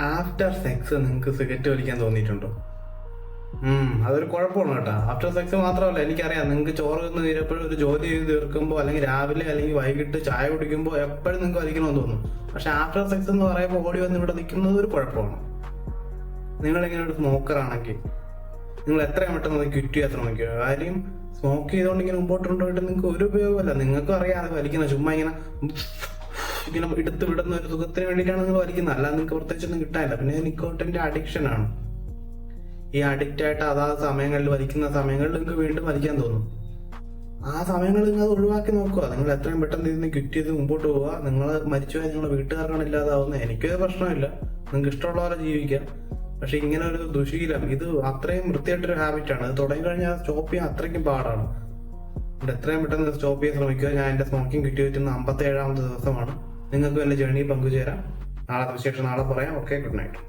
After sex നിങ്ങൾക്ക് cigarette വലിക്കാൻ തോന്നിയിട്ടുണ്ടോ? അതൊരു കുഴപ്പമാണ് കേട്ടോ. ആഫ്റ്റർ സെക്സ് മാത്രമല്ല, എനിക്കറിയാം നിങ്ങൾക്ക് ചോറ് തിന്ന് തീരപ്പോഴും ഒരു ജോലി ചെയ്ത് തീർക്കുമ്പോൾ അല്ലെങ്കിൽ രാവിലെ അല്ലെങ്കിൽ വൈകിട്ട് ചായ കുടിക്കുമ്പോൾ എപ്പോഴും നിങ്ങൾക്ക് വലിക്കണമെന്ന് തോന്നും. പക്ഷെ ആഫ്റ്റർ സെക്സ് എന്ന് പറയുമ്പോൾ ഓടി വന്ന് ഇവിടെ നിൽക്കുന്നത് ഒരു കുഴപ്പമാണ്. നിങ്ങളിങ്ങനെ ഒരു സ്മോക്കറാണെങ്കിൽ നിങ്ങൾ എത്രയും പെട്ടെന്ന് ക്വിറ്റ് ചെയ്യാൻ ശ്രമിക്കുക. കാര്യം സ്മോക്ക് ചെയ്തുകൊണ്ട് ഇങ്ങനെ മുമ്പോട്ട് കൊണ്ടുപോയിട്ട് നിങ്ങൾക്ക് ഒരു ഉപയോഗമല്ല. നിങ്ങൾക്കും അറിയാതെ വലിക്കുന്ന ചുമ്മാ ഇങ്ങനെ എടുത്ത് വിടുന്ന ഒരു സുഖത്തിന് വേണ്ടിയിട്ടാണ് നിങ്ങൾ വലിക്കുന്നത്. അല്ലാതെ നിങ്ങൾക്ക് പ്രത്യേകിച്ചൊന്നും കിട്ടാനില്ല. പിന്നെ നിക്കോട്ടിന്റെ അഡിക്ഷൻ ആണ്. ഈ അഡിക്റ്റ് ആയിട്ട് അതാത് സമയങ്ങളിൽ വലിക്കുന്ന സമയങ്ങളിൽ നിങ്ങൾക്ക് വീണ്ടും വലിക്കാൻ തോന്നും. ആ സമയങ്ങളിൽ നിങ്ങൾ അത് ഒഴിവാക്കി നോക്കുക. നിങ്ങൾ എത്രയും പെട്ടെന്ന് ഇതിന് ക്വിറ്റ് ചെയ്ത് മുമ്പോട്ട് പോവുക. നിങ്ങൾ മരിച്ചുപോയാൽ നിങ്ങളുടെ വീട്ടുകാർക്കാണ് ഇല്ലാതാവുന്നത്. എനിക്കൊരു പ്രശ്നമില്ല, നിങ്ങൾക്ക് ഇഷ്ടമുള്ള പോലെ ജീവിക്കാം. പക്ഷെ ഇങ്ങനെ ഒരു ദുശീലം, ഇത് അത്രയും വൃത്തിയായിട്ടൊരു ഹാബിറ്റാണ്. അത് തുടങ്ങി കഴിഞ്ഞാൽ സ്റ്റോപ്പ് ചെയ്യാൻ അത്രയ്ക്കും പാടാണ്. എത്രയും പെട്ടെന്ന് സ്റ്റോപ്പ് ചെയ്യാൻ ശ്രമിക്കുക. ഞാൻ എൻ്റെ സ്മോക്കിംഗ് ക്വിറ്റ് ചെയ്തിട്ട് 57ാമത്തെ ദിവസമാണ്. നിങ്ങൾക്ക് എൻ്റെ ജേർണി പങ്കുചേരാം. നാളെ വിശേഷം നാളെ പറയാം. Okay, good night.